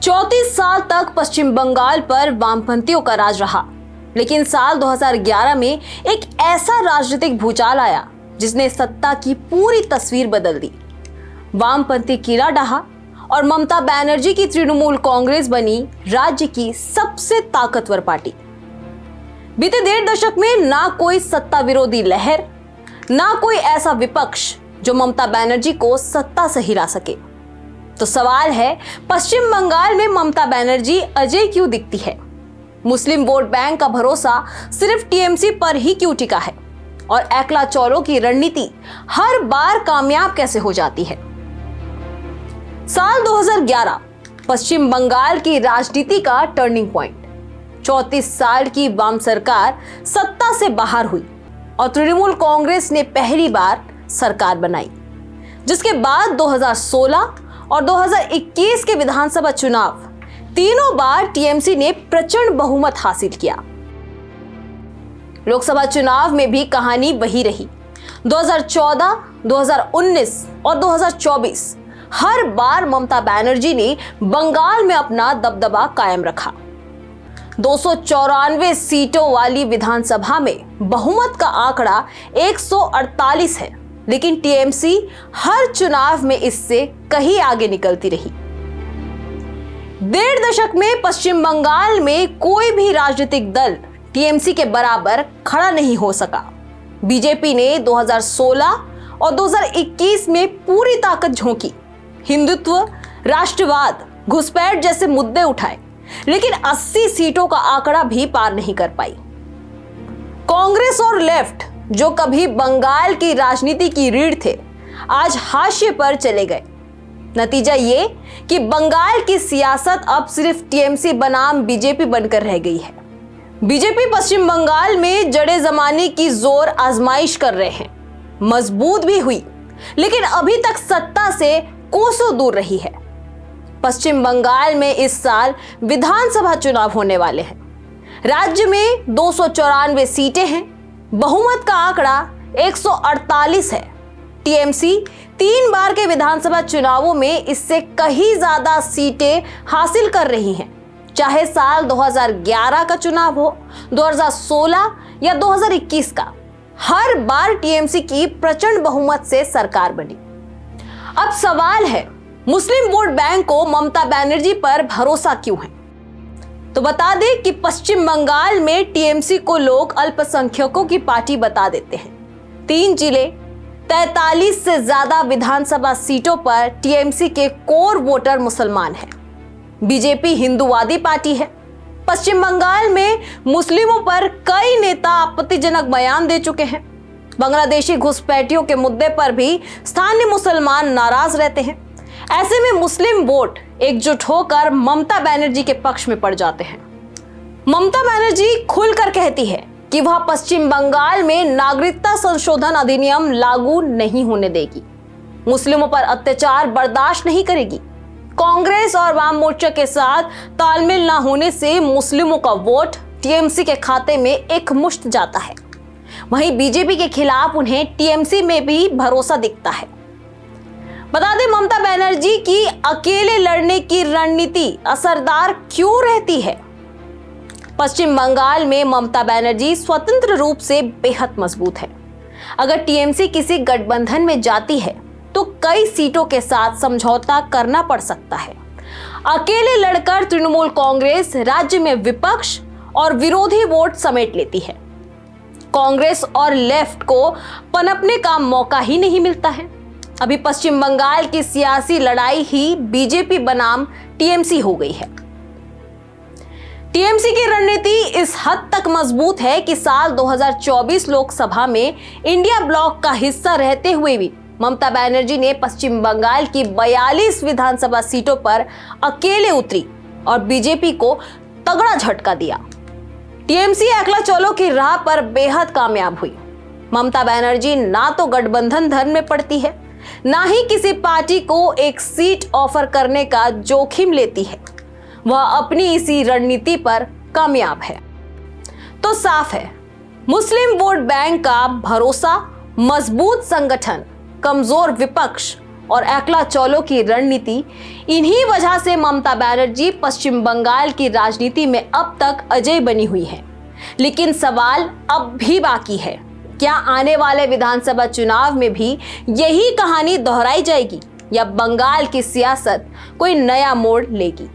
34 साल तक पश्चिम बंगाल पर वामपंथियों का राज रहा, लेकिन साल 2011 में एक ऐसा राजनीतिक भूचाल आया जिसने सत्ता की पूरी तस्वीर बदल दी। वामपंथी कीड़ा डहा और ममता बनर्जी की तृणमूल कांग्रेस बनी राज्य की सबसे ताकतवर पार्टी। बीते 1.5 दशक में ना कोई सत्ता विरोधी लहर, ना कोई ऐसा विपक्ष जो ममता बनर्जी को सत्ता से हिला सके। तो सवाल है, पश्चिम बंगाल में ममता बनर्जी अजय क्यों दिखती है? मुस्लिम वोट बैंक का भरोसा सिर्फ टीएमसी पर ही क्यों टिका है? और एकला चौलों की रणनीति हर बार कामयाब कैसे हो जाती है? साल 2011 पश्चिम बंगाल की राजनीति का टर्निंग पॉइंट। 34 साल की वाम सरकार सत्ता से बाहर हुई और तृणमूल कांग्रेस ने पहली बार सरकार बनाई, जिसके बाद 2016 और 2021 के विधानसभा चुनाव तीनों बार टीएमसी ने प्रचंड बहुमत हासिल किया। लोकसभा चुनाव में भी कहानी वही रही। 2014, 2019 और 2024 हर बार ममता बनर्जी ने बंगाल में अपना दबदबा कायम रखा। 294 सीटों वाली विधानसभा में बहुमत का आंकड़ा 148 है, लेकिन टीएमसी हर चुनाव में इससे कहीं आगे निकलती रही। 1.5 दशक में पश्चिम बंगाल में कोई भी राजनीतिक दल टीएमसी के बराबर खड़ा नहीं हो सका। बीजेपी ने 2016 और 2021 में पूरी ताकत झोंकी, हिंदुत्व, राष्ट्रवाद, घुसपैठ जैसे मुद्दे उठाए, लेकिन 80 सीटों का आंकड़ा भी पार नहीं कर पाई। कांग्रेस और लेफ्ट, जो कभी बंगाल की राजनीति की रीढ़ थे, आज हाशिए पर चले गए। नतीजा ये कि बंगाल की सियासत अब सिर्फ टीएमसी बनाम बीजेपी बनकर रह गई है। बीजेपी पश्चिम बंगाल में जड़े जमाने की जोर आजमाइश कर रहे हैं। मजबूत भी हुई, लेकिन अभी तक सत्ता से कोसों दूर रही है। पश्चिम बंगाल में इस साल विधानसभा चुनाव होने वाले हैं। राज्य में 294 सीटें हैं। बहुमत का आंकड़ा 148 है। टीएमसी 3 बार के विधानसभा चुनावों में इससे कहीं ज्यादा सीटें हासिल कर रही हैं, चाहे साल 2011 का चुनाव हो, 2016 या 2021 का। हर बार टीएमसी की प्रचंड बहुमत से सरकार बनी। अब सवाल है, मुस्लिम वोट बैंक को ममता बनर्जी पर भरोसा क्यों है? तो बता दें कि पश्चिम बंगाल में टीएमसी को लोग अल्पसंख्यकों की पार्टी बता देते हैं। 3 जिले, 43 से ज्यादा विधानसभा सीटों पर टीएमसी के कोर वोटर मुसलमान हैं। बीजेपी हिंदूवादी पार्टी है। पश्चिम बंगाल में मुस्लिमों पर कई नेता आपत्तिजनक बयान दे चुके हैं। बांग्लादेशी घुसपैठियों के मुद्दे पर भी स्थानीय मुसलमान नाराज रहते हैं। ऐसे में मुस्लिम वोट एकजुट होकर ममता बनर्जी के पक्ष में पड़ जाते हैं। ममता बनर्जी खुलकर कहती है कि वह पश्चिम बंगाल में नागरिकता संशोधन अधिनियम लागू नहीं होने देगी, मुस्लिमों पर अत्याचार बर्दाश्त नहीं करेगी। कांग्रेस और वाम मोर्चा के साथ तालमेल न होने से मुस्लिमों का वोट टीएमसी के खाते में एक मुश्त जाता है। वहीं बीजेपी के खिलाफ उन्हें टीएमसी में भी भरोसा दिखता है। बता दें, ममता बनर्जी की अकेले लड़ने की रणनीति असरदार क्यों रहती है? पश्चिम बंगाल में ममता बनर्जी स्वतंत्र रूप से बेहद मजबूत है। अगर टीएमसी किसी गठबंधन में जाती है तो कई सीटों के साथ समझौता करना पड़ सकता है। अकेले लड़कर तृणमूल कांग्रेस राज्य में विपक्ष और विरोधी वोट समेट लेती है। कांग्रेस और लेफ्ट को पनपने का मौका ही नहीं मिलता है। अभी पश्चिम बंगाल की सियासी लड़ाई ही बीजेपी बनाम टीएमसी हो गई है। टीएमसी की रणनीति इस हद तक मजबूत है कि साल 2024 लोकसभा में इंडिया ब्लॉक का हिस्सा रहते हुए भी ममता बनर्जी ने पश्चिम बंगाल की 42 विधानसभा सीटों पर अकेले उतरी और बीजेपी को तगड़ा झटका दिया। टीएमसी एकला चौलों की राह पर बेहद कामयाब हुई। ममता बनर्जी ना तो गठबंधन धर्म में पड़ती है, ना ही किसी पार्टी को एक सीट ऑफर करने का जोखिम लेती है। वह अपनी इसी रणनीति पर कामयाब है। तो साफ है, मुस्लिम वोट बैंक का भरोसा, मजबूत संगठन, कमजोर विपक्ष और एकला चौलो की रणनीति, इन्हीं वजह से ममता बनर्जी पश्चिम बंगाल की राजनीति में अब तक अजय बनी हुई है। लेकिन सवाल अब भी बाकी है, क्या आने वाले विधानसभा चुनाव में भी यही कहानी दोहराई जाएगी या बंगाल की सियासत कोई नया मोड़ लेगी?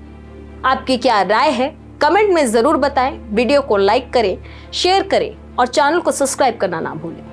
आपकी क्या राय है, कमेंट में जरूर बताएं। वीडियो को लाइक करें, शेयर करें और चैनल को सब्सक्राइब करना ना भूलें।